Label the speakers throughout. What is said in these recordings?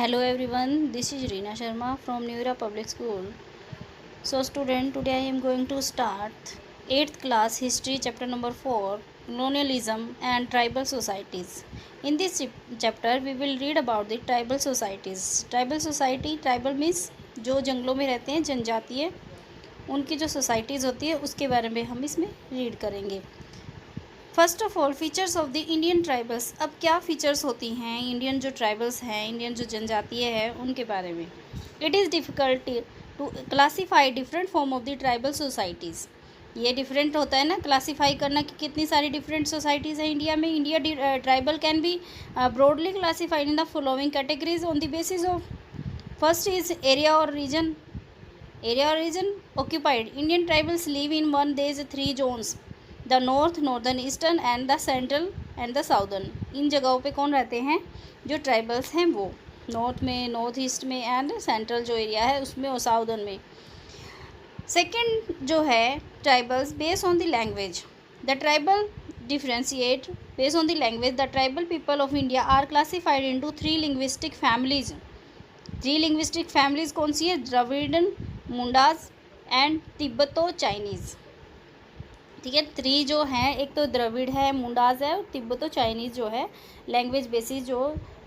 Speaker 1: Hello everyone, this is Reena Sharma from New Era Public School. So student, today I am going to start 8th class history chapter number 4, colonialism and tribal societies. In this chapter we will read about the tribal societies. Tribal society, tribal means जो जंगलों में रहते हैं, जनजातीय, उनकी जो societies होती है उसके बारे में हम इसमें रीड करेंगे. First of all features of the Indian tribals. अब क्या फ़ीचर्स होती हैं इंडियन जो ट्राइबल्स हैं, इंडियन जो जनजातीय है उनके बारे में. It is difficult to classify different form of the tribal societies. ये डिफरेंट होता है ना क्लासीफाई करना कि कितनी सारी डिफरेंट सोसाइटीज़ हैं इंडिया में. India tribal can be broadly classified in the following categories on the basis of. First is area और रीजन. एरिया और region occupied. Indian tribals live in one these 3 zones, the north, northern eastern and the central and the southern. इन जगहों पे कौन रहते हैं जो tribals हैं वो नॉर्थ में, नॉर्थ ईस्ट में एंड सेंट्रल जो एरिया है उसमें और साउदर्न में. सेकेंड जो है tribals based on the language. The tribal differentiate based on the language. The tribal people of India are classified into 3 linguistic families. 3 linguistic families कौन सी है? Dravidian, Mundas and Tibeto Chinese. ठीक है, 3 जो हैं, एक तो द्रविड़ है, मुंडाज है और तिब्बतो चाइनीज़ जो है लैंग्वेज बेसिस जो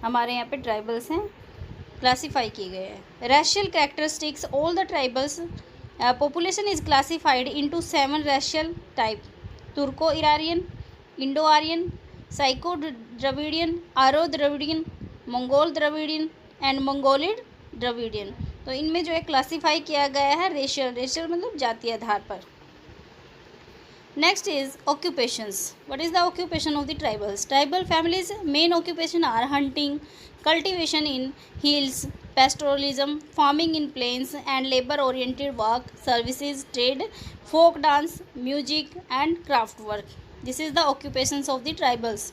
Speaker 1: हमारे यहाँ पे ट्राइबल्स हैं क्लासीफाई किए गए हैं. Racial characteristics. All the tribals population is classified into 7 racial type. Turko Iranian, Indo Aryan, Scytho Dravidian, Aryo Dravidian, Mongol Dravidian and Mongoloid Dravidian. तो इनमें जो है क्लासीफाई किया गया है रेशियल मतलब जातीय आधार पर. Next is occupations. What is the occupation of the tribals? Tribal families' main occupation are hunting, cultivation in hills, pastoralism, farming in plains, and labor-oriented work, services, trade, folk dance, music, and craft work. This is the occupations of the tribals.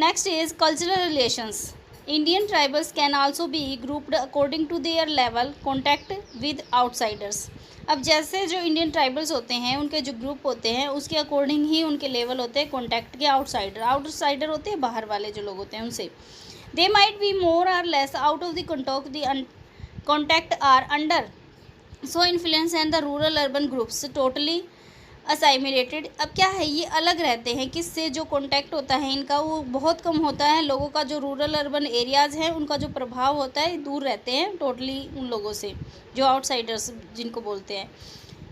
Speaker 1: Next is cultural relations. Indian tribals can also be grouped according to their level contact with outsiders. अब जैसे जो Indian tribals होते हैं उनके जो group होते हैं उसके अकॉर्डिंग ही उनके लेवल होते हैं कॉन्टैक्ट के. आउटसाइडर होते हैं बाहर वाले जो लोग होते हैं उनसे. दे माइट बी मोर और less out of the contact or under so influence and the rural urban groups totally assimilated. अब क्या है, ये अलग रहते हैं किससे. जो कॉन्टैक्ट होता है इनका वो बहुत कम होता है. लोगों का जो रूरल अर्बन एरियाज़ हैं उनका जो प्रभाव होता है दूर रहते हैं टोटली उन लोगों से जो आउटसाइडर्स जिनको बोलते हैं.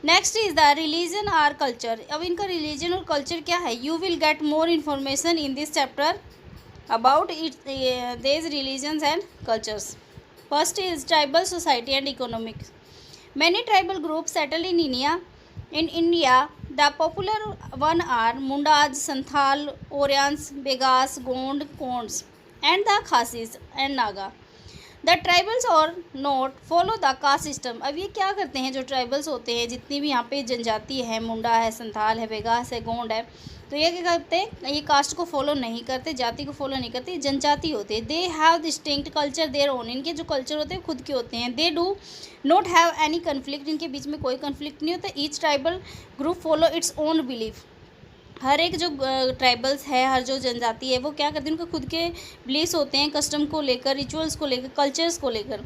Speaker 1: Next is the religion or culture. अब इनका रिलीजन और कल्चर क्या है. You will get more information in this chapter about it these religions and cultures. First is tribal society and economics. Many tribal group settle in India. In India, the popular one are Mundas, Santhal, Oryans, Begas, Gond, Konds, and the Khasis and Naga. The tribals or not follow the caste system. अब ये क्या करते हैं जो tribals होते हैं जितनी भी यहाँ पे जनजाति है, मुंडा है, संथाल है, बेगास है, गोंड है, तो ये क्या करते हैं, ये कास्ट को फॉलो नहीं करते, जाति को फॉलो नहीं करते, जनजाति होते हैं. They have distinct culture their own. इनके जो कल्चर होते हैं खुद के होते हैं. They do not have any conflict. इनके बीच में कोई कन्फ्लिक्ट नहीं होता. Each tribal group follow its own belief. हर एक जो ट्राइबल्स है, हर जो जनजाति है वो क्या करते हैं, उनके खुद के बिलीव्स होते हैं कस्टम को लेकर, रिचुअल्स को लेकर, कल्चर्स को लेकर.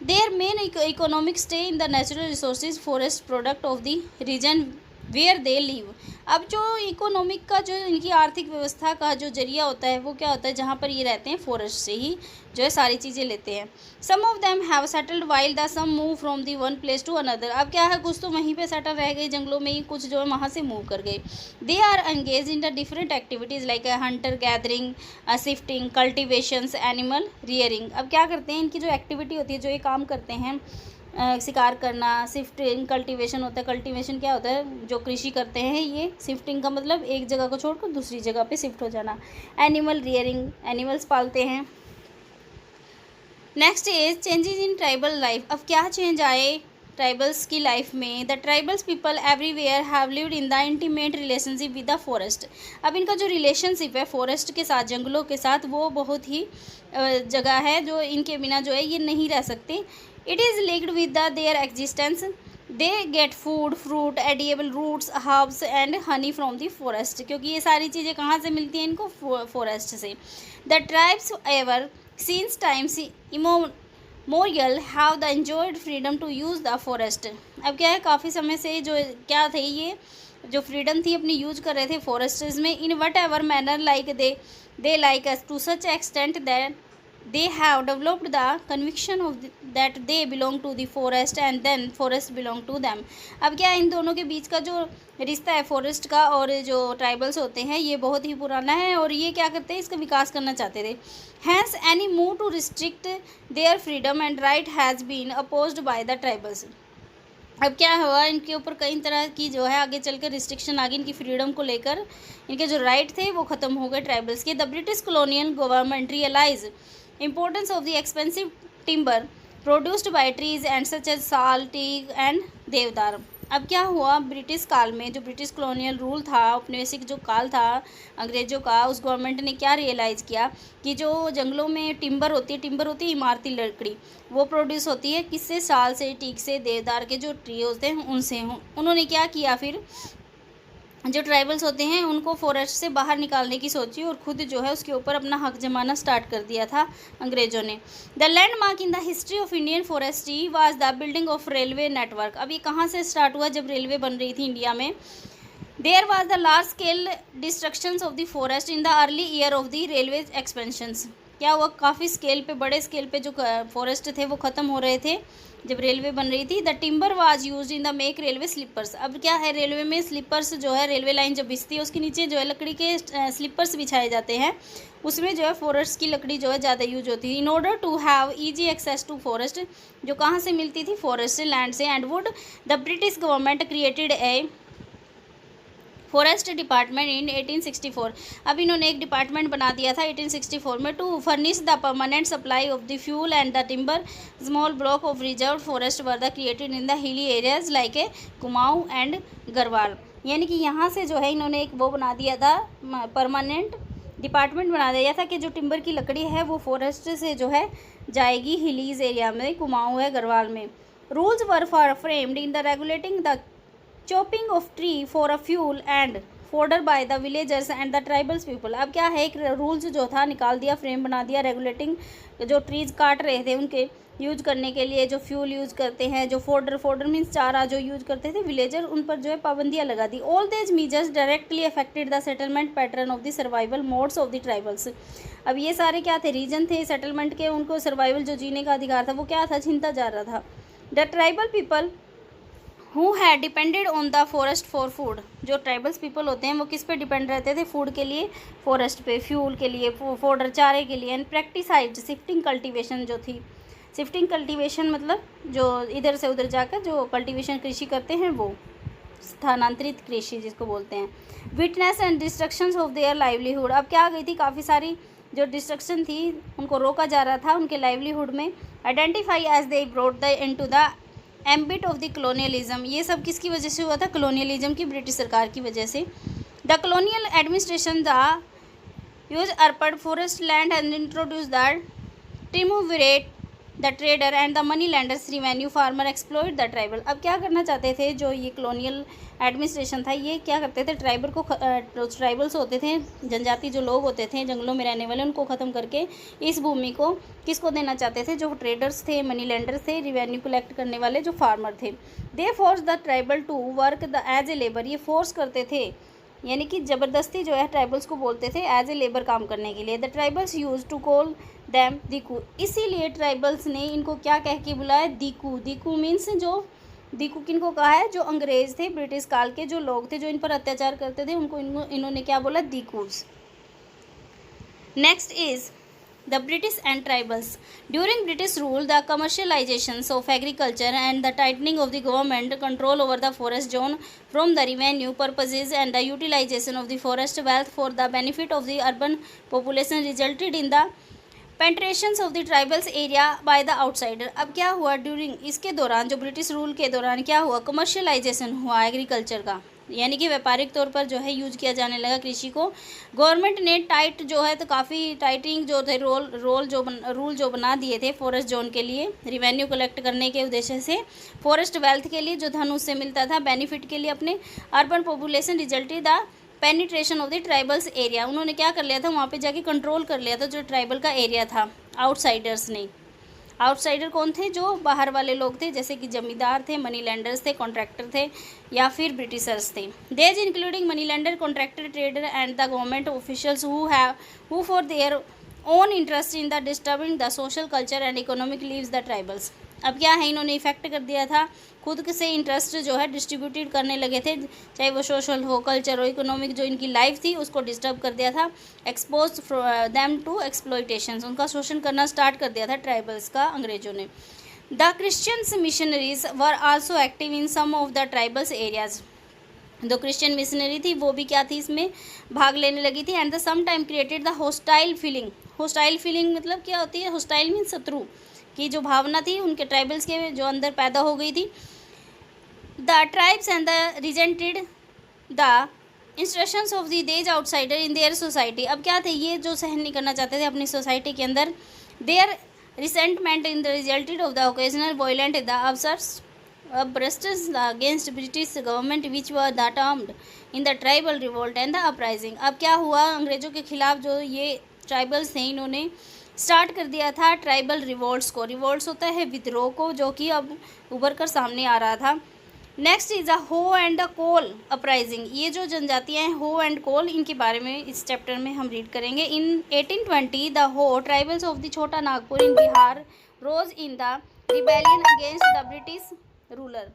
Speaker 1: Their main economic stay in the natural resources forest product of the region where they live. अब जो इकोनॉमिक का जो इनकी आर्थिक व्यवस्था का जो जरिया होता है वो क्या होता है, जहाँ पर ये रहते हैं फॉरेस्ट से ही जो है सारी चीज़ें लेते हैं. Some of them have settled while the some move from the one place to another. अब क्या है, कुछ तो वहीं पे सेटल रह गए जंगलों में ही, कुछ जो है वहाँ से मूव कर गए. They are engage in the different activities like hunter gathering, shifting, cultivations, animal rearing. अब क्या करते हैं, इनकी जो एक्टिविटी होती है, जो ये काम करते हैं, शिकार करना, शिफ्टिंग, कल्टीवेशन होता है. कल्टीवेशन क्या होता है, जो कृषि करते हैं ये. शिफ्टिंग का मतलब एक जगह को छोड़कर दूसरी जगह पे शिफ्ट हो जाना. एनिमल रियरिंग, एनिमल्स पालते हैं. Next is changes in tribal life. अब क्या चेंज आए ट्राइबल्स की लाइफ में. The tribals people everywhere have lived in the intimate relationship with the forest. अब इनका जो रिलेशनशिप है फॉरेस्ट के साथ, जंगलों के साथ, वो बहुत ही जगह है जो इनके बिना जो है ये नहीं रह सकते. It is linked with the their existence they get food, fruit, edible roots, herbs and honey from the forest, क्योंकि ये सारी चीज़ें कहाँ से मिलती हैं इनको? फॉरेस्ट से। The tribes ever since times immemorial have the enjoyed freedom to use the forest. अब क्या है, काफ़ी समय से जो क्या थे, ये जो फ्रीडम थी अपनी यूज कर रहे थे फॉरेस्ट्स में, in whatever manner like they like us to such extent that they have developed the conviction of that they belong to the forest and then forest belong to them। अब क्या है, इन दोनों के बीच का जो रिश्ता है फॉरेस्ट का और जो ट्राइबल्स होते हैं, ये बहुत ही पुराना है और ये क्या करते हैं, इसका विकास करना चाहते थे। Hence any move to restrict their freedom and right has been opposed by the tribals. अब क्या हुआ, इनके ऊपर कई तरह की जो है आगे चलकर रिस्ट्रिक्शन आ गई, इनकी फ्रीडम को लेकर इनके जो राइट थे वो ख़त्म हो गए ट्राइबल्स के। The British colonial government realise importance of the expensive timber produced by trees and such as sal, teak and देवदार। अब क्या हुआ, ब्रिटिश काल में जो ब्रिटिश कॉलोनियल रूल था, औपनिवेशिक जो काल था अंग्रेज़ों का, उस गवर्नमेंट ने क्या रियलाइज़ किया कि जो जंगलों में टिम्बर होती है इमारती लकड़ी, वो प्रोड्यूस होती है किससे? साल से, टीक से, देवदार के जो ट्री होते हैं उनसे। उन्होंने क्या किया फिर, जो ट्राइबल्स होते हैं उनको फॉरेस्ट से बाहर निकालने की सोची और ख़ुद जो है उसके ऊपर अपना हक जमाना स्टार्ट कर दिया था अंग्रेज़ों ने। The landmark in the history of Indian forestry was the building of railway network. अब ये कहाँ से स्टार्ट हुआ? जब रेलवे बन रही थी इंडिया में। There was the large scale destructions of the forest in the early year of the railway expansions. क्या हुआ, काफ़ी स्केल पे, बड़े स्केल पे जो फॉरेस्ट थे वो ख़त्म हो रहे थे जब रेलवे बन रही थी। The timber was used in the make railway sleepers. अब क्या है, रेलवे में स्लीपर्स जो है, रेलवे लाइन जब बिछती है उसके नीचे जो है लकड़ी के स्लीपर्स बिछाए जाते हैं, उसमें जो है फॉरेस्ट की लकड़ी जो है ज़्यादा यूज होती है। In order to have easy access to forest, जो कहाँ से मिलती थी? फॉरेस्ट लैंड से। And would the British government created a forest department in 1864। अब इन्होंने एक डिपार्टमेंट बना दिया था 1864 में, to furnish the permanent supply of the fuel and the timber. Small block of reserve forest were the created in the hilly areas like a Kumaon and Garhwal. यानी कि यहाँ से जो है इन्होंने एक वो बना दिया था, परमानेंट डिपार्टमेंट बना दिया था कि जो टिम्बर की लकड़ी है वो फॉरेस्ट से जो है जाएगी हिलीज एरिया में, कुमाऊं है, गढ़वाल में। Rules were for framed in the regulating the chopping of tree for a fuel and fodder by the villagers and the tribal people। अब क्या है, एक रूल्स जो था निकाल दिया, फ्रेम बना दिया, रेगुलेटिंग जो ट्रीज काट रहे थे उनके यूज करने के लिए जो फ्यूल यूज करते हैं, जो फोडर मीन्स चारा जो यूज करते थे विलेजर, उन पर जो है पाबंदियाँ लगा दी। All these measures directly affected the settlement pattern of the survival modes of the tribals. अब ये सारे क्या थे, रीजन थे सेटलमेंट के, उनको सर्वाइवल जो जीने का अधिकार था वो क्या था, छीनता जा रहा था। The tribal people who had depended on the forest for food. जो ट्राइबल्स पीपल होते हैं वो किस पे डिपेंड रहते थे? फूड के लिए, फॉरेस्ट पे, फ्यूल के लिए, फोडर चारे के लिए। एंड प्रैक्टिसाइज्ड शिफ्टिंग कल्टीवेशन जो थी, शिफ्टिंग कल्टीवेशन मतलब जो इधर से उधर जाकर जो कल्टीवेशन कृषि करते हैं वो स्थानांतरित कृषि जिसको बोलते हैं। Witness and destructions of their livelihood. अब क्या आ गई थी, काफ़ी सारी जो डिस्ट्रक्शन थी उनको रोका जा रहा था उनके लाइवलीहुड में। Identify as they brought the into the ambit of the colonialism. ये सब किसकी वजह से हुआ था? कॉलोनियलिज्म की, ब्रिटिश सरकार की वजह से। The colonial administration the usurped forest land and introduce the triumvirate the trader and the money lenders revenue farmer exploit the tribal. अब क्या करना चाहते थे जो ये कॉलोनियल एडमिनिस्ट्रेशन था, ये क्या करते थे, ट्राइबल को, ट्राइबल्स होते थे, जनजाति जो लोग होते थे जंगलों में रहने वाले, उनको ख़त्म करके इस भूमि को किसको देना चाहते थे? जो ट्रेडर्स थे, मनी लैंडर्स थे, रिवेन्यू कलेक्ट करने वाले जो फार्मर थे। They force the tribal to work the as a labour. ये फोर्स करते थे, यानी कि ज़बरदस्ती जो है ट्राइबल्स को बोलते थे एज ए लेबर काम करने के लिए। The tribals use to call them diku. इसीलिए ट्राइबल्स ने इनको क्या कह के बुलाया? दिकू। दिकू मीन्स जो, दिकू किनको कहा है? जो अंग्रेज थे, ब्रिटिश काल के जो लोग थे जो इन पर अत्याचार करते थे उनको इन्होंने क्या बोला? Dikus. Next is the British and tribals. During British rule, the commercializations of agriculture and the tightening of the government control over the forest zone from the revenue purposes and the utilization of the forest wealth for the benefit of the urban population resulted in the penetrations of the tribals area by the outsider. अब क्या हुआ during इसके दौरान, जो British rule के दौरान क्या हुआ? कमर्शियलाइजेशन हुआ एग्रीकल्चर का, यानी कि व्यापारिक तौर पर जो है यूज किया जाने लगा कृषि को। गवर्नमेंट ने टाइट जो है तो काफ़ी टाइटिंग जो थे रूल जो बना दिए थे फॉरेस्ट जोन के लिए, रिवेन्यू कलेक्ट करने के उद्देश्य से, फॉरेस्ट वेल्थ के लिए जो धन उससे मिलता था, बेनिफिट के लिए अपने urban population resulted the penetration of the tribals area. उन्होंने क्या कर लिया था, वहाँ पे जाके कंट्रोल कर लिया था जो ट्राइबल का एरिया था आउटसाइडर्स ने। आउटसाइडर कौन थे, जो बाहर वाले लोग थे, जैसे कि जमींदार थे, मनी लैंडर्स थे, कॉन्ट्रैक्टर थे या फिर ब्रिटिशर्स थे। देज including money lender, contractor, trader and the government officials who for their own interest in the disturbing the social culture and economic leaves the tribals. अब क्या है, इन्होंने इफेक्ट कर दिया था, खुद से इंटरेस्ट जो है डिस्ट्रीब्यूटेड करने लगे थे, चाहे वो सोशल हो, कल्चर हो, इकोनॉमिक जो इनकी लाइफ थी उसको डिस्टर्ब कर दिया था। एक्सपोज दैम टू एक्सप्लॉयटेशन, उनका शोषण करना स्टार्ट कर दिया था ट्राइबल्स का अंग्रेजों ने। The Christians missionaries were also active in some of the tribals areas. जो क्रिश्चियन मिशनरी थी वो भी क्या थी, इसमें भाग लेने लगी थी। And the some time created the hostile feeling. Hostile feeling मतलब क्या होती है, होस्टाइल मीन शत्रु की जो भावना थी उनके ट्राइबल्स के जो अंदर पैदा हो गई थी। The tribes and the resented the instructions of the देज आउटसाइडर इन देयर सोसाइटी। अब क्या थे, ये जो सहन नहीं करना चाहते थे अपनी सोसाइटी के अंदर, there resentment in the resulted of the occasional violent the outbursts against British government which were the termed in the tribal revolt and the uprising. अब क्या हुआ, अंग्रेजों के खिलाफ जो ये ट्राइबल्स थे इन्होंने स्टार्ट कर दिया था ट्राइबल रिवोल्ट्स को। रिवोल्ट्स होता है विद्रोह को, जो कि अब उभर कर सामने आ रहा था। नेक्स्ट इज अ हो एंड द कोल अपराइजिंग। ये जो जनजातियाँ हैं हो एंड कोल, इनके बारे में इस चैप्टर में हम रीड करेंगे। In 1820 the Ho tribals of the Chota Nagpur in Bihar rose in the rebellion against the British ruler.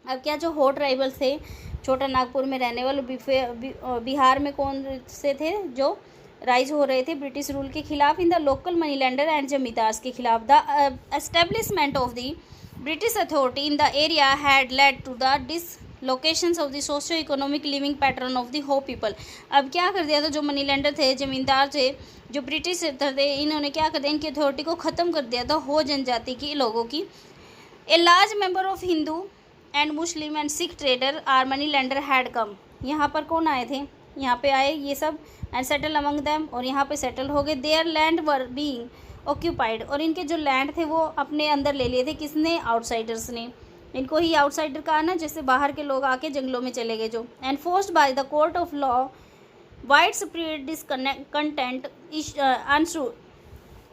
Speaker 1: अब क्या जो हो ट्राइबल्स थे छोटा नागपुर में रहने वाले, बिहार में कौन से थे जो राइज हो रहे थे ब्रिटिश रूल के खिलाफ, in the local money lender and zamindars के खिलाफ। The establishment of the British authority in the area had led to the dislocations of the socio economic living pattern of the Ho people. अब क्या कर दिया था, जो मनी लैंडर थे, जमींदार थे, जो ब्रिटिश थे, इन्होंने क्या कर दिया, इनकी अथॉरिटी को ख़त्म कर दिया था हो जनजाति की लोगों की। A large member of Hindu and Muslim and Sikh trader or money lender had come. यहाँ पर कौन आए थे, यहाँ पे आए ये सब, एंड सेटल अमंग दैम, और यहाँ पे सेटल हो गए। There land were being occupied, और इनके जो लैंड थे वो अपने अंदर ले लिए थे, किसने, आउटसाइडर्स ने। इनको ही आउटसाइडर कहा ना, जैसे बाहर के लोग आके जंगलों में चले गए जो। And forced by the court of law wide spread discontent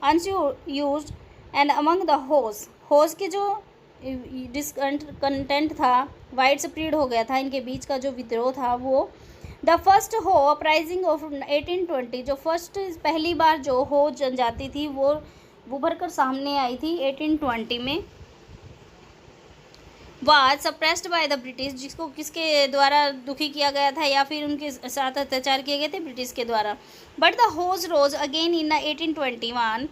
Speaker 1: unused and among the होस के जो डिसकंटेंट था वाइड स्प्रेड हो गया था, इनके बीच का जो विद्रोह था वो। द फर्स्ट हो अपराइजिंग ऑफ 1820, जो फर्स्ट पहली बार जो हो जनजाति थी वो उभर कर सामने आई थी 1820 में, was suppressed by the British, जिसको किसके द्वारा दुखी किया गया था या फिर उनके साथ अत्याचार किए गए थे, ब्रिटिश के द्वारा। But the Hos rose again in 1821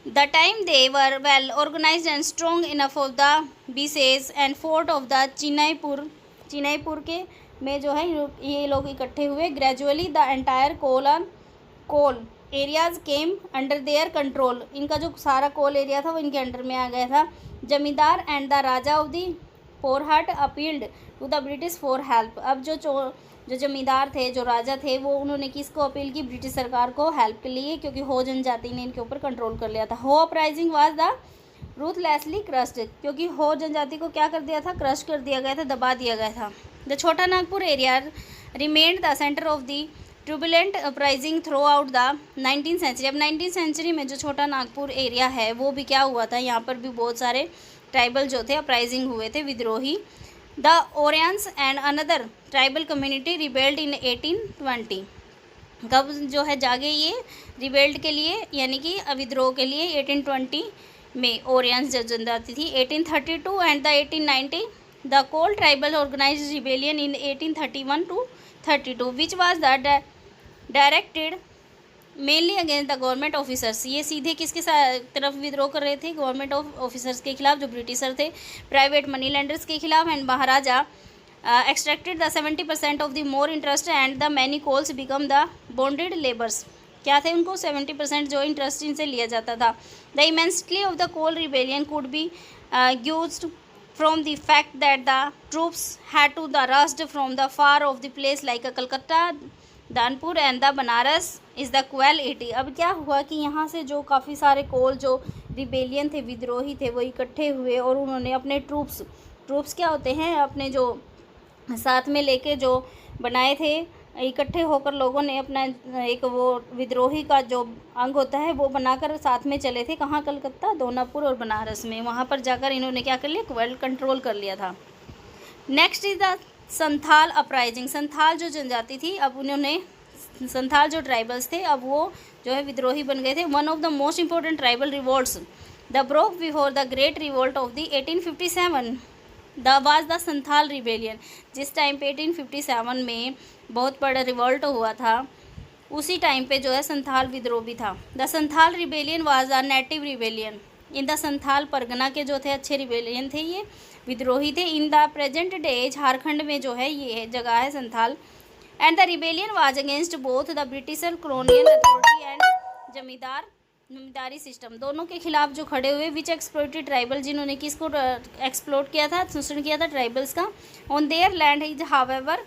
Speaker 1: the time they were well organised and strong enough of the bases and fort of the Chinaipur के में जो है ये लोग इकट्ठे हुए। Gradually the entire Kol areas came under their control, इनका जो सारा कोल एरिया था वो इनके अंडर में आ गया था। Zamindar and the raja of the Porhat appealed to the British for help. अब जो जमींदार थे, जो राजा थे, वो उन्होंने किसको अपील की, ब्रिटिश सरकार को हेल्प के लिए, क्योंकि हो जनजाति ने इनके ऊपर कंट्रोल कर लिया था। हो uprising was the ruthlessly crossed, क्योंकि हो जनजाति को क्या कर दिया था, क्रश कर दिया गया था, दबा दिया गया था। The Chota Nagpur area remained the centre of the turbulent uprising throughout the 19th century. अब 19th सेंचुरी में जो छोटा नागपुर एरिया है वो भी क्या हुआ था, यहाँ पर भी बहुत सारे ट्राइबल जो थे अपराइजिंग हुए थे, विद्रोही। The Oraons and another tribal community rebelled in 1820। कब जो है जागे ये रिबेल्ड के लिए, यानी कि विद्रोह के लिए 1820 में ओरियंस जो जनजाति थी। 1832 and the 1890 the Kol tribal organised rebellion in 1831 to 32 which was the directed mainly against the government officers. ये सीधे किसके तरफ विद्रोह कर रहे थे, गवर्नमेंट ऑफिसर्स के खिलाफ, जो ब्रिटिशर थे, प्राइवेट मनी लैंडर्स के खिलाफ। And Maharaja extracted the 70% of the more interest and the many Kols become the bonded labours. क्या थे, उनको 70% जो इंटरेस्ट इनसे लिया जाता था। The immensity of the Kol rebellion could be used from the fact that the troops had to the rushed from the far of the place like a Calcutta, Danpur and the Banaras is the quality. अब क्या हुआ कि यहाँ से जो काफ़ी सारे कोल जो रिबेलियन थे, विद्रोही थे, वो इकट्ठे हुए और उन्होंने अपने ट्रूप्स क्या होते हैं, अपने जो साथ में लेके जो बनाए थे, इकट्ठे होकर लोगों ने अपना एक वो विद्रोही का जो अंग होता है वो बनाकर साथ में चले थे। कहाँ? कलकत्ता, दोनापुर और बनारस में। वहाँ पर जाकर इन्होंने क्या कर लिया? वर्ल्ड कंट्रोल कर लिया था। Next is the Santhal uprising. Santhal जो जनजाति थी, अब उन्होंने संथाल जो ट्राइबल्स थे, अब वो जो है विद्रोही बन गए थे। One of the most important tribal revolts the broke before the great revolt of the 1857 was the Santhal rebellion. जिस टाइम पे 1857 में बहुत बड़ा रिवोल्ट हुआ था, उसी टाइम पे जो है संथाल विद्रोह भी था। The Santhal rebellion was the native rebellion in the Santhal Pargana के जो थे अच्छे रिबेलियन थे, ये विद्रोही थे। इन द प्रेजेंट डे झारखंड में जो है ये जगह है Santhal. And the rebellion was against both the British colonial authority and zamindari system. दोनों के खिलाफ जो खड़े हुए, विच एक्सप्लॉइटेड ट्राइबल, जिन्होंने किसको एक्सप्लोट किया था, शोषण किया था ट्राइबल्स का। On their land is however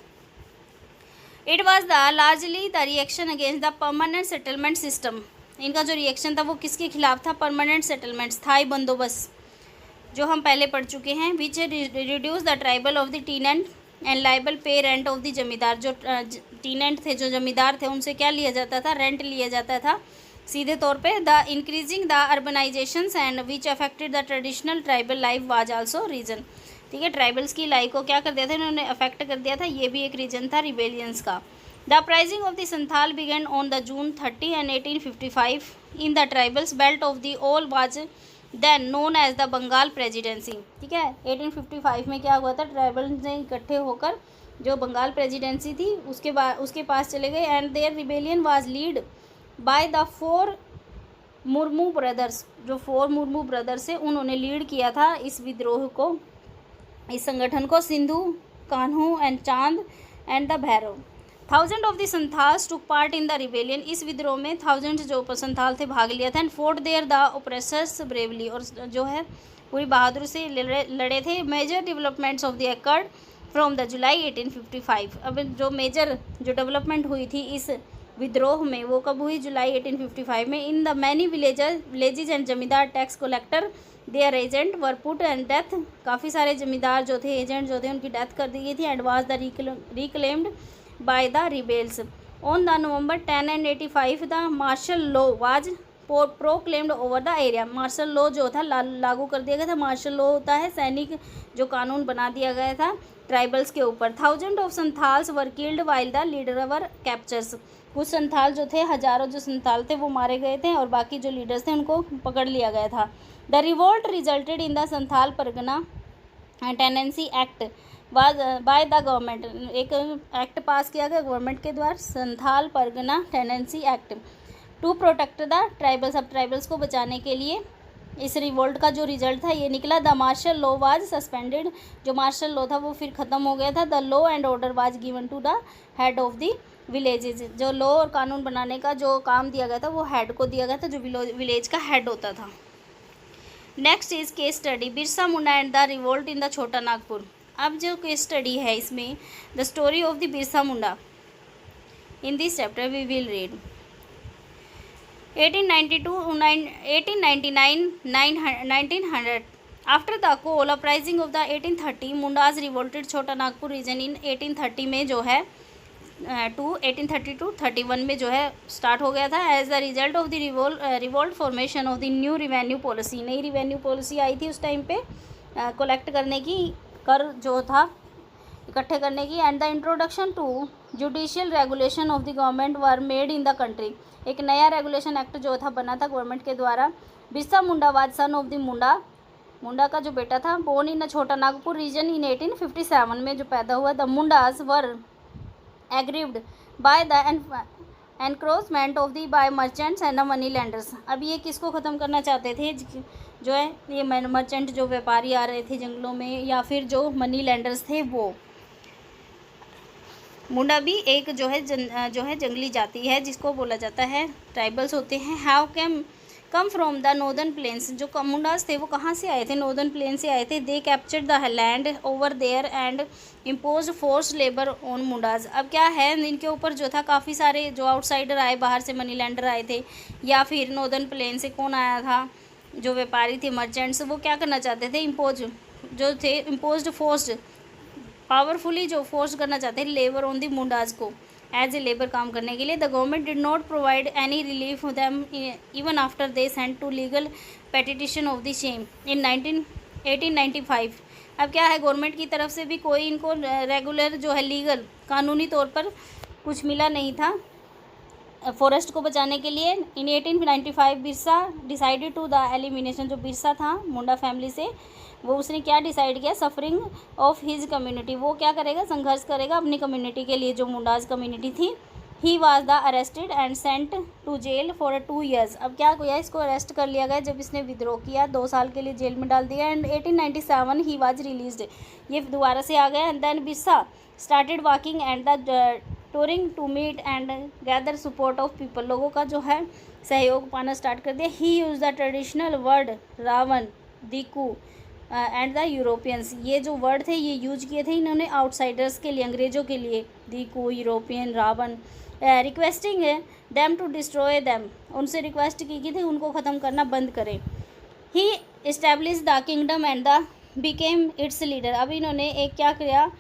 Speaker 1: it was the largely the reaction against the permanent settlement system. इनका जो रिएक्शन था वो किसके खिलाफ था? परमानेंट सेटलमेंट्स, स्थायी बंदोबस्त, जो हम पहले पढ़ चुके हैं। Which reduce the tribal of the टीनेंट and liable पे रेंट ऑफ द जमींदार। जो टीनेंट थे, जो जमींदार थे, उनसे क्या लिया जाता था? रेंट लिया जाता था सीधे तौर पे। The increasing the urbanisations and which affected the traditional tribal life was also reason. ठीक है, ट्राइबल्स की लाइफ को क्या कर दिया था इन्होंने? अफेक्ट कर दिया था। ये भी एक रीजन था रिबेलियंस का। The uprising of the Santhal began on the June 30 and 1855 in the tribals belt of the all was then known as the Bengal presidency. ठीक है, 1855 में क्या हुआ था? ट्राइबल्स ने इकट्ठे होकर जो बंगाल प्रेजिडेंसी थी उसके पास चले गए। And their rebellion was lead by the 4 Murmu brothers. जो 4 मुर्मू ब्रदर्स है, उन्होंने लीड किया था इस विद्रोह को, इस संगठन को। सिंधु, कान्हू एंड चांद and the Bhairav. 1000 of the Santhals took part in the rebellion. इस विद्रोह में 1000 जो संथाल थे भाग लिया था। And fought their the oppressors bravely, और जो है पूरी बहादुरी से लड़े थे। Major developments of the occurred from the July 1855। अब जो मेजर जो डेवलपमेंट हुई थी इस विद्रोह में, वो कब हुई? जुलाई 1855 में। In the many villages and zamindar tax collector their agent were put and death. काफ़ी सारे जमींदार जो थे, एजेंट जो थे, उनकी डेथ कर दी गई थी। And was the reclaimed by the rebels. On the November 10 and 85 the martial law was proclaimed over the area. Martial law जो था लागू कर दिया गया था। मार्शल लॉ होता है सैनिक जो कानून बना दिया गया था ट्राइबल्स के ऊपर। 1000 of Santhals were killed while the leader were captures. कुछ संथाल जो थे, हजारों जो संथाल थे, वो मारे गए थे और बाकी जो लीडर्स थे उनको पकड़ लिया गया था। The revolt resulted in the Santhal Pargana tenancy act by the government. एक एक्ट पास किया गया गवर्नमेंट के द्वारा, Santhal Pargana tenancy act, to protect the tribals. अब ट्राइबल्स को बचाने के लिए इस रिवोल्ट का जो रिजल्ट था ये निकला। The martial law was suspended. जो मार्शल लॉ था वो फिर ख़त्म हो गया था। The law and order was given to the head of the villages. जो लॉ और कानून बनाने का जो काम दिया गया था वो हेड को दिया गया था, जो विलेज का हेड होता था। Next is case study Birsa Munda and the revolt in the Chota Nagpur. अब जो केस स्टडी है इसमें the story of the Birsa Munda. In this chapter we will read 1899 1900 after the Kol uprising of the 1830 Mundas revolted Chota Nagpur reason इन 1830 में जो है 1832-31 में जो है स्टार्ट हो गया था। As the result of the revolt formation of the new revenue policy. नई रिवेन्यू पॉलिसी आई थी उस टाइम पे कलेक्ट करने की, कर जो था इकट्ठे करने की। And the introduction to judicial regulation of the government were made in the country. एक नया रेगुलेशन एक्ट जो था बना था गवर्नमेंट के द्वारा। Birsa Munda was son of the मुंडा का जो बेटा था, बोर्न इन छोटा नागपुर रीजन इन 1857 में जो पैदा हुआ। The Mundas were aggrieved by the encroachment of the by merchants and the money lenders. अब ये किसको ख़त्म करना चाहते थे? जो है ये मर्चेंट जो व्यापारी आ रहे थे जंगलों में, या फिर जो मनी लैंडर्स थे वो। मुंडा भी एक जो है जंगली जाति है जिसको बोला जाता है ट्राइबल्स होते हैं। How come from the northern plains, जो मुंडास थे वो कहाँ से आए थे, नॉर्दर्न प्लेन से आए थे। They captured the land over there and impose force labour on Mundas. अब क्या है, इनके ऊपर जो था काफ़ी सारे जो आउटसाइडर आए, बाहर से मनी लैंडर आए थे, या फिर नॉर्दर्न प्लेन से कौन आया था, जो व्यापारी थे, मर्चेंट्स, वो क्या करना चाहते थे, इम्पोज जो थे, इम्पोज फोर्स, पावरफुली जो फोर्स करना चाहते थे लेबर ऑन दी मुंडास को, एज ए लेबर काम करने के लिए। The government did not provide any relief them even after they sent to legal petition of the same in 1895। अब क्या है, गवर्नमेंट की तरफ से भी कोई इनको रेगुलर जो है लीगल कानूनी तौर पर कुछ मिला नहीं था फॉरेस्ट को बचाने के लिए। In 1895 Birsa decided to the elimination, जो बिरसा था मुंडा फैमिली से, वो उसने क्या डिसाइड किया, सफरिंग ऑफ हिज कम्युनिटी, वो क्या करेगा, संघर्ष करेगा अपनी कम्युनिटी के लिए, जो मुंडाज कम्युनिटी थी। He was the arrested and sent to jail for 2 years। अब क्या हुआ, इसको अरेस्ट कर लिया गया जब इसने विद्रोह किया, 2 साल के लिए जेल में डाल दिया। एंड 1897 ही वाज रिलीज्ड, ये दोबारा से आ गया। And then Birsa started walking and the touring to meet and gather support of people, लोगों का जो है सहयोग पाना स्टार्ट कर दिया। He use the traditional word Ravan, diku and the Europeans, ये जो वर्ड थे ये यूज किए थे इन्होंने आउटसाइडर्स के लिए, अंग्रेज़ों के लिए, diku, European, Ravan. Requesting them to destroy them, उनसे रिक्वेस्ट की थी उनको ख़त्म करना बंद करें। He establish the kingdom and the became its leader, अब इन्होंने एक क्या किया,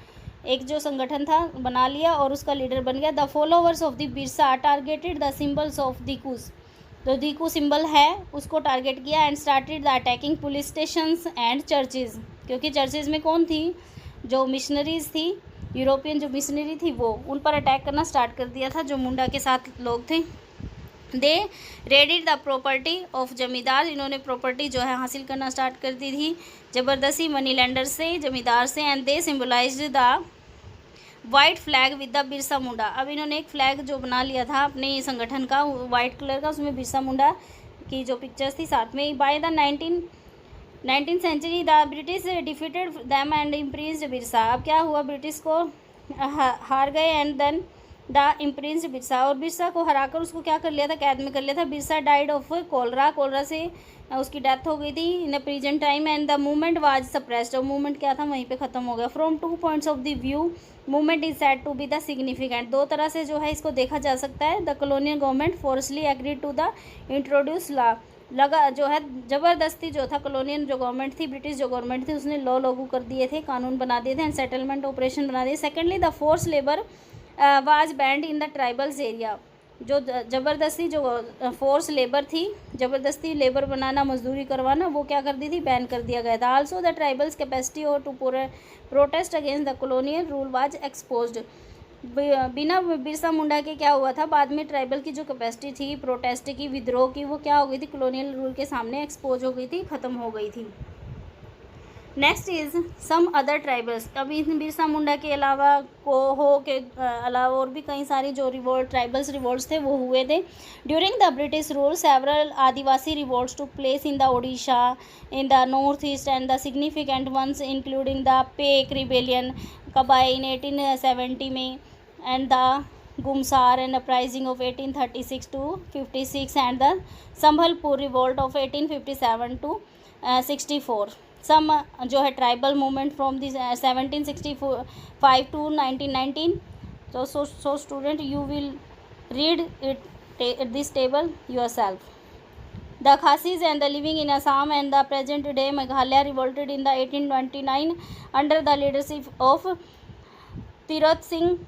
Speaker 1: एक जो संगठन था बना लिया और उसका लीडर बन गया। The followers of the Birsa targeted the symbols of dikus, तो दीकू सिंबल है उसको टारगेट किया। And started the attacking police stations and churches, क्योंकि चर्चेज में कौन थी, जो मिशनरीज थी, यूरोपियन जो मिशनरी थी, वो उन पर अटैक करना स्टार्ट कर दिया था जो मुंडा के साथ लोग थे। दे रेडिड द प्रॉपर्टी ऑफ जमींदार, इन्होंने प्रॉपर्टी जो है हासिल करना स्टार्ट कर दी थी ज़बरदस्ती मनी लैंडर से, जमींदार से। And they symbolised the white flag with the Birsa Munda, अब इन्होंने एक फ्लैग जो बना लिया था अपने संगठन का वाइट कलर का, उसमें बिरसा मुंडा की जो पिक्चर्स थी साथ में। By the 19th century the British defeated them and imprisoned Birsa, अब क्या हुआ, ब्रिटिश को हार गए and then the imprisoned Birsa, और बिरसा को हराकर उसको क्या कर लिया था, कैद में कर लिया था। Birsa died of cholera, cholera से उसकी डेथ हो गई थी in the present time. And the movement was suppressed, और मूवमेंट क्या था वहीं पे ख़त्म हो गया। From 2 points of the view movement is said to be the significant, 2 तरह से जो है इसको देखा जा सकता है। The colonial government forcibly agreed to the introduce law, लगा जो है ज़बरदस्ती जो था कॉलोनियल जो गवर्नमेंट थी, ब्रिटिश जो गवर्नमेंट थी, उसने लॉ लागू कर दिए थे, कानून बना दिए थे, एंड सेटलमेंट ऑपरेशन बना दिए। Secondly the force labour was band in the tribals area, जो ज़बरदस्ती जो फोर्स लेबर थी, ज़बरदस्ती लेबर बनाना, मजदूरी करवाना, वो क्या कर दी थी, बैन कर दिया गया था। आल्सो द ट्राइबल्स कैपेसिटी और to protest against the colonial rule was exposed, बिना बिरसा मुंडा के क्या हुआ था, बाद में ट्राइबल की जो कैपेसिटी थी प्रोटेस्ट की, विद्रोह की, वो क्या हो गई थी, कॉलोनियल रूल के सामने एक्सपोज हो गई थी, ख़त्म हो गई थी। Next is some other tribals, अभी बिरसा मुंडा के अलावा कोहो के अलावा और भी कई सारी जो ट्राइबल्स रिवोल्ट्स थे वो हुए थे। During the British rule several adivasi revolts took place in the Odisha, in the north east and the significant ones including the Paik rebellion कबाई इन 1870 में, and the Gumsar and uprising of 1836 to 56 and the Sambalpur revolt of 1857 to 64। Some जो है tribal movement from the 1765 to 1919। so student you will read it this table yourself. The Khasis and the living in Assam and the present day Meghalaya revolted in the 1829 under the leadership of Tirath Singh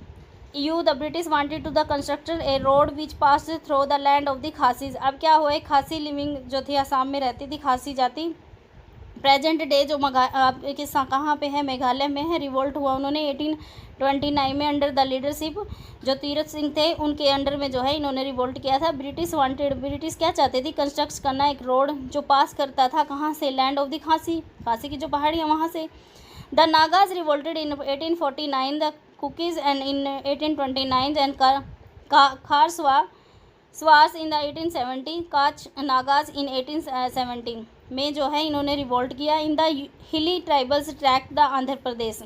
Speaker 1: You, the British wanted to the constructed a road which passed through the land of the Khasis। अब क्या हुआ, एक खासी living जो थी असम में रहती थी, खासी जाति, प्रेजेंट डे जो कहाँ पे है, मेघालय में है, रिवोल्ट हुआ उन्होंने 1829 में अंडर द लीडरशिप जो तीरथ सिंह थे उनके अंडर में जो है इन्होंने रिवोल्ट किया था। ब्रिटिश क्या चाहते थे, कंस्ट्रक्ट करना एक रोड जो पास करता था कहाँ से, लैंड ऑफ द खासी, खासी की जो पहाड़ी है वहाँ से। The Nagas revolted in 1849, the cookies and in 1829 and स्वास इन द 1870, काच नागाज इन 1870 में जो है इन्होंने रिवोल्ट किया। In the hilly tribals tract the Andhra Pradesh,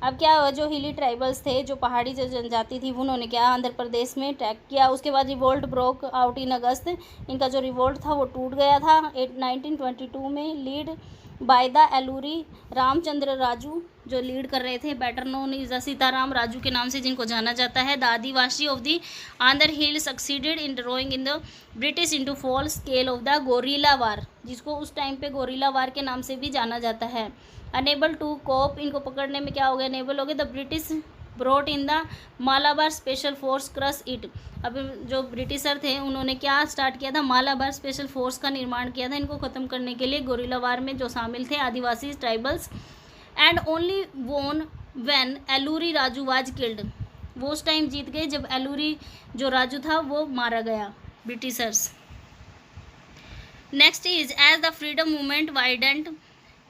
Speaker 1: अब क्या हुआ, जो हिली ट्राइबल्स थे, जो पहाड़ी जो जनजाति थी, उन्होंने क्या आंध्र प्रदेश में अटैक किया। उसके बाद रिवोल्ट ब्रोक आउट इन अगस्त। इनका जो रिवोल्ट था वो टूट गया था 1922 में, led by the Alluri Ramachandra Raju, जो लीड कर रहे थे, better known is the Sitaram Raju के नाम से जिनको जाना जाता है। The adivasi of the Andhra hill succeeded in drawing in the British into full scale of the guerrilla war, जिसको उस टाइम पे गोरिल्ला वार के नाम से भी जाना जाता है। अनेबल टू कोप, इनको पकड़ने में क्या हो गया, अनेबल हो गए। The British brought in the Malabar special force crush it. अब जो ब्रिटिशर थे उन्होंने क्या स्टार्ट किया था, मालाबार स्पेशल फोर्स का निर्माण किया था इनको ख़त्म करने के लिए, गोरिल्ला वार में जो शामिल थे आदिवासी ट्राइबल्स। एंड ओनली वोन व्हेन एलूरी राजू वाज किल्ड, वो उस टाइम जीत गए जब एलूरी जो राजू था वो मारा गया Britishers. Next is as the freedom movement widened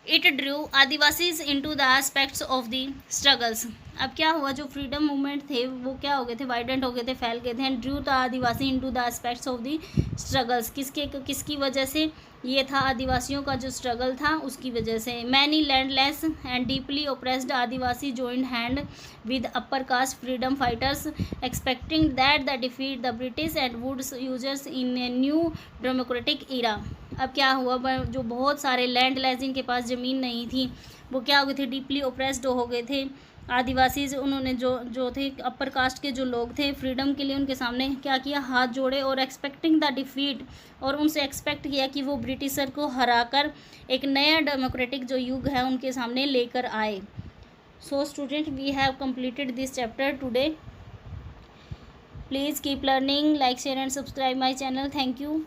Speaker 1: it drew Adivasis into the aspects of the struggles. अब क्या हुआ, जो फ्रीडम मूवमेंट थे वो क्या हो गए थे, वाइडेंट हो गए थे, फैल गए थे। And Drew the Adivasi into the aspects of the struggles, किसकी वजह से ये था, आदिवासियों का जो स्ट्रगल था उसकी वजह से। Many landless and deeply oppressed adivasi joined hand with upper caste freedom fighters expecting that the defeat the British and would usher in a new democratic era. अब क्या हुआ, जो बहुत सारे लैंडलेस जिनके पास ज़मीन नहीं थी वो क्या हो गए थे, डीपली ओप्रेस्ड हो गए थे आदिवासी। उन्होंने जो थे अपर कास्ट के जो लोग थे, फ्रीडम के लिए उनके सामने क्या किया, हाथ जोड़े, और एक्सपेक्टिंग द डिफीट, और उनसे एक्सपेक्ट किया कि वो ब्रिटिशर को हराकर एक नया डेमोक्रेटिक जो युग है उनके सामने लेकर आए। So student, we have completed this chapter today. Please keep learning, like share and subscribe my channel. Thank you.